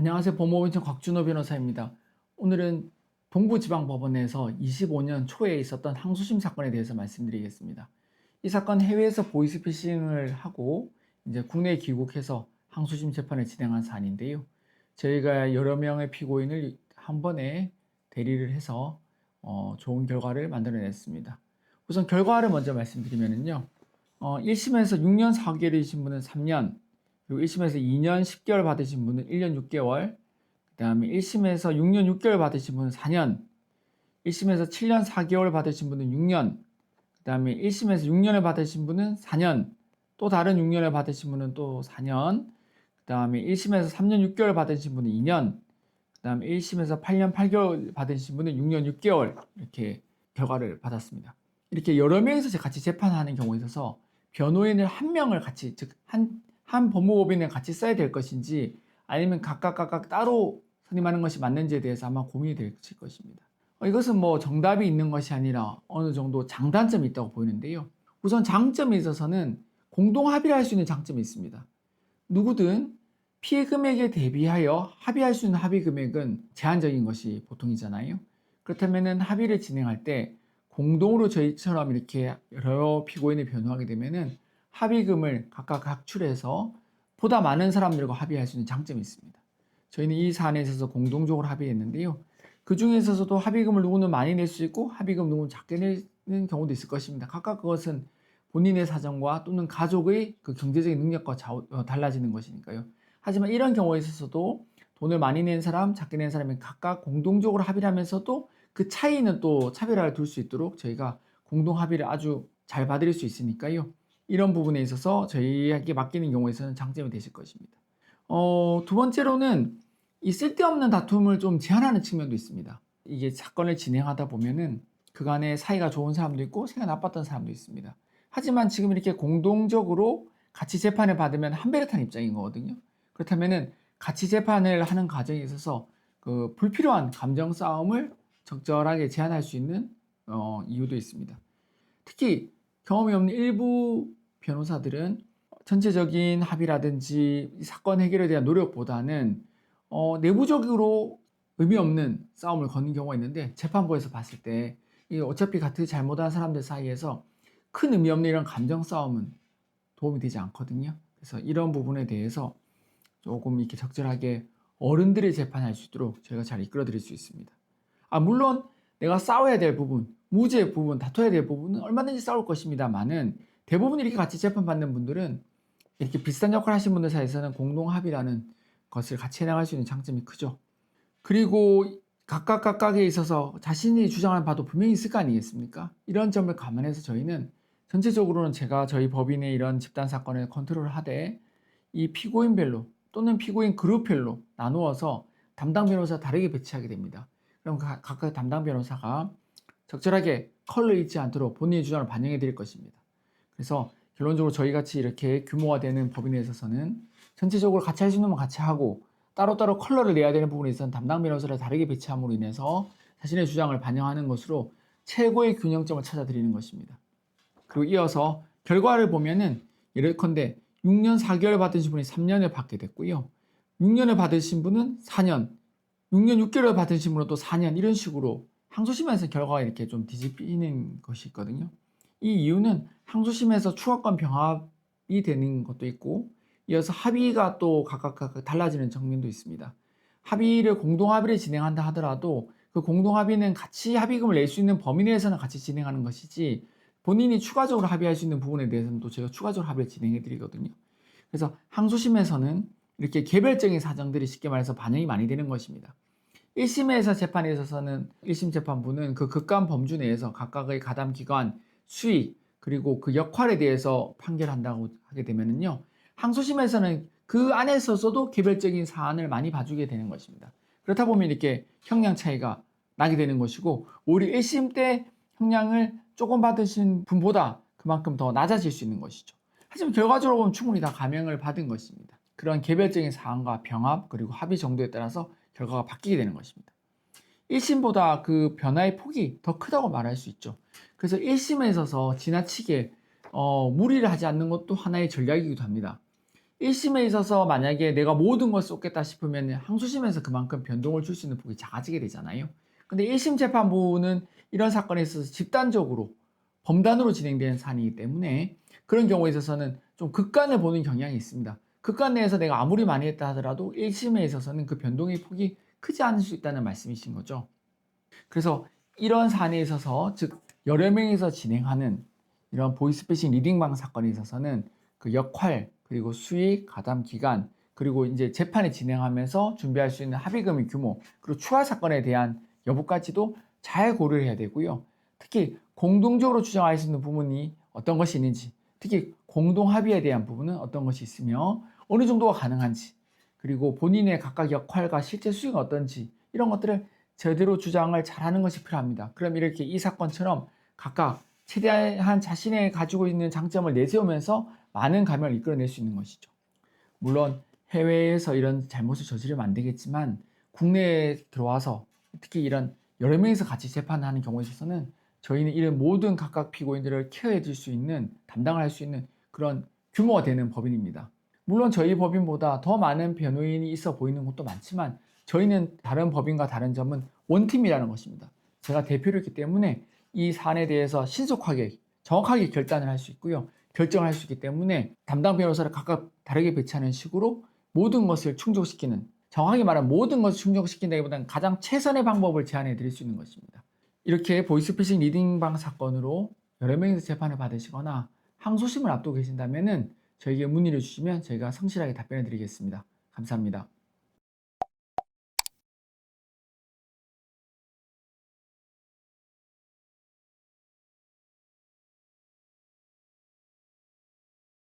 안녕하세요. 법무법인청 곽준호 변호사입니다. 오늘은 동부지방법원에서 25년 초에 있었던 항소심 사건에 대해서 말씀드리겠습니다. 이 사건 해외에서 보이스피싱을 하고 이제 국내에 귀국해서 항소심 재판을 진행한 사안인데요. 저희가 여러 명의 피고인을 한 번에 대리를 해서 좋은 결과를 만들어냈습니다. 우선 결과를 먼저 말씀드리면요. 1심에서 6년 4개월이신 분은 3년, 그리고 1심에서 2년 10개월 받으신 분은 1년 6개월, 그 다음에 1심에서 6년 6개월 받으신 분은 4년, 1심에서 7년 4개월 받으신 분은 6년, 그 다음에 1심에서 6년을 받으신 분은 4년, 또 다른 6년을 받으신 분은 또 4년, 그 다음에 1심에서 3년 6개월 받으신 분은 2년, 그 다음에 1심에서 8년 8개월 받으신 분은 6년 6개월 이렇게 결과를 받았습니다. 이렇게 여러 명이서 같이 재판하는 경우에 있어서 변호인을 한 명을 같이, 즉 한 법무법인을 같이 써야 될 것인지 아니면 각각 따로 선임하는 것이 맞는지에 대해서 아마 고민이 될 것입니다. 이것은 뭐 정답이 있는 것이 아니라 어느 정도 장단점이 있다고 보이는데요. 우선 장점에 있어서는 공동 합의를 할 수 있는 장점이 있습니다. 누구든 피해 금액에 대비하여 합의할 수 있는 합의 금액은 제한적인 것이 보통이잖아요. 그렇다면 합의를 진행할 때 공동으로 저희처럼 이렇게 여러 피고인을 변호하게 되면은 합의금을 각각 각출해서 보다 많은 사람들과 합의할 수 있는 장점이 있습니다. 저희는 이 사안에 있어서 공동적으로 합의했는데요. 그 중에 있어서도 합의금을 누구는 많이 낼 수 있고 합의금 누구는 작게 내는 경우도 있을 것입니다. 각각 그것은 본인의 사정과 또는 가족의 그 경제적인 능력과 달라지는 것이니까요. 하지만 이런 경우에 있어서도 돈을 많이 낸 사람, 작게 낸 사람이 각각 공동적으로 합의를 하면서도 그 차이는 또 차별화를 둘 수 있도록 저희가 공동 합의를 아주 잘 받을 수 있으니까요. 이런 부분에 있어서 저희에게 맡기는 경우에서는 장점이 되실 것입니다. 두 번째로는 이 쓸데없는 다툼을 좀 제한하는 측면도 있습니다. 이게 사건을 진행하다 보면은 그간에 사이가 좋은 사람도 있고 사이가 나빴던 사람도 있습니다. 하지만 지금 이렇게 공동적으로 같이 재판을 받으면 한 배를 탄 입장인 거거든요. 그렇다면은 같이 재판을 하는 과정에 있어서 그 불필요한 감정 싸움을 적절하게 제한할 수 있는 이유도 있습니다. 특히 경험이 없는 일부 변호사들은 전체적인 합의라든지 사건 해결에 대한 노력보다는 내부적으로 의미 없는 싸움을 거는 경우가 있는데 재판부에서 봤을 때 어차피 같은 잘못한 사람들 사이에서 큰 의미 없는 이런 감정 싸움은 도움이 되지 않거든요. 그래서 이런 부분에 대해서 조금 이렇게 적절하게 어른들이 재판할 수 있도록 저희가 잘 이끌어 드릴 수 있습니다. 물론 내가 싸워야 될 부분, 무죄 부분, 다퉈야 될 부분은 얼마든지 싸울 것입니다만은 대부분 이렇게 같이 재판받는 분들은 이렇게 비슷한 역할을 하신 분들 사이에서는 공동 합의라는 것을 같이 해나갈 수 있는 장점이 크죠. 그리고 각각에 있어서 자신이 주장하는 바도 분명히 있을 거 아니겠습니까? 이런 점을 감안해서 저희는 전체적으로는 제가 저희 법인의 이런 집단 사건을 컨트롤을 하되 이 피고인별로 또는 피고인 그룹별로 나누어서 담당 변호사 다르게 배치하게 됩니다. 그럼 각각 담당 변호사가 적절하게 컬러 잃지 않도록 본인의 주장을 반영해 드릴 것입니다. 그래서 결론적으로 저희 같이 이렇게 규모가 되는 법인에 있어서는 전체적으로 같이 할 수 있는 건 같이 하고 따로따로 컬러를 내야 되는 부분에 있어서는 담당 변호사를 다르게 배치함으로 인해서 자신의 주장을 반영하는 것으로 최고의 균형점을 찾아드리는 것입니다. 그리고 이어서 결과를 보면은 예컨대 6년 4개월 받으신 분이 3년을 받게 됐고요. 6년을 받으신 분은 4년, 6년 6개월 받으신 분은 또 4년 이런 식으로 항소심에서 결과가 이렇게 좀 뒤집히는 것이 있거든요. 이 이유는 항소심에서 추가권 병합이 되는 것도 있고 이어서 합의가 또 각각 달라지는 측면도 있습니다. 합의를 공동 합의를 진행한다 하더라도 그 공동 합의는 같이 합의금을 낼 수 있는 범위 내에서는 같이 진행하는 것이지 본인이 추가적으로 합의할 수 있는 부분에 대해서는 또 제가 추가적으로 합의를 진행해 드리거든요. 그래서 항소심에서는 이렇게 개별적인 사정들이 쉽게 말해서 반영이 많이 되는 것입니다. 1심에서 재판에 있어서는 1심 재판부는 그 극감 범주 내에서 각각의 가담 기관, 수익, 그리고 그 역할에 대해서 판결한다고 하게 되면은요. 항소심에서는 그 안에서도 개별적인 사안을 많이 봐주게 되는 것입니다. 그렇다 보면 이렇게 형량 차이가 나게 되는 것이고 오히려 1심 때 형량을 조금 받으신 분보다 그만큼 더 낮아질 수 있는 것이죠. 하지만 결과적으로 보면 충분히 다 감형을 받은 것입니다. 그런 개별적인 사안과 병합 그리고 합의 정도에 따라서 결과가 바뀌게 되는 것입니다. 1심보다 그 변화의 폭이 더 크다고 말할 수 있죠. 그래서 1심에 있어서 지나치게 무리를 하지 않는 것도 하나의 전략이기도 합니다. 1심에 있어서 만약에 내가 모든 걸 쏟겠다 싶으면 항소심에서 그만큼 변동을 줄 수 있는 폭이 작아지게 되잖아요. 근데 1심 재판부는 이런 사건에 있어서 집단적으로 범단으로 진행된 사안이기 때문에 그런 경우에 있어서는 좀 극단을 보는 경향이 있습니다. 극단 내에서 내가 아무리 많이 했다 하더라도 1심에 있어서는 그 변동의 폭이 크지 않을 수 있다는 말씀이신 거죠. 그래서 이런 사안에 있어서 즉 여러 명이서 진행하는 이런 보이스피싱 리딩방 사건에 있어서는 그 역할 그리고 수익, 가담 기간 그리고 이제 재판을 진행하면서 준비할 수 있는 합의금의 규모 그리고 추가 사건에 대한 여부까지도 잘 고려를 해야 되고요. 특히 공동적으로 주장할 수 있는 부분이 어떤 것이 있는지 특히 공동 합의에 대한 부분은 어떤 것이 있으며 어느 정도가 가능한지 그리고 본인의 각각 역할과 실제 수익은 어떤지 이런 것들을 제대로 주장을 잘하는 것이 필요합니다. 그럼 이렇게 이 사건처럼 각각 최대한 자신의 가지고 있는 장점을 내세우면서 많은 감형을 이끌어낼 수 있는 것이죠. 물론 해외에서 이런 잘못을 저지르면 안 되겠지만 국내에 들어와서 특히 이런 여러 명이서 같이 재판하는 경우에 있어서는 저희는 이런 모든 각각 피고인들을 케어해 줄 수 있는 담당을 할 수 있는 그런 규모가 되는 법인입니다. 물론 저희 법인보다 더 많은 변호인이 있어 보이는 곳도 많지만 저희는 다른 법인과 다른 점은 원팀이라는 것입니다. 제가 대표였기 때문에 이 사안에 대해서 신속하게 정확하게 결단을 할 수 있고요. 결정을 할 수 있기 때문에 담당 변호사를 각각 다르게 배치하는 식으로 모든 것을 충족시키는 정확하게 말하면 모든 것을 충족시킨다기보다는 가장 최선의 방법을 제안해 드릴 수 있는 것입니다. 이렇게 보이스피싱 리딩방 사건으로 여러 명이서 재판을 받으시거나 항소심을 앞두고 계신다면 저에게 문의를 주시면 저희가 성실하게 답변해 드리겠습니다. 감사합니다.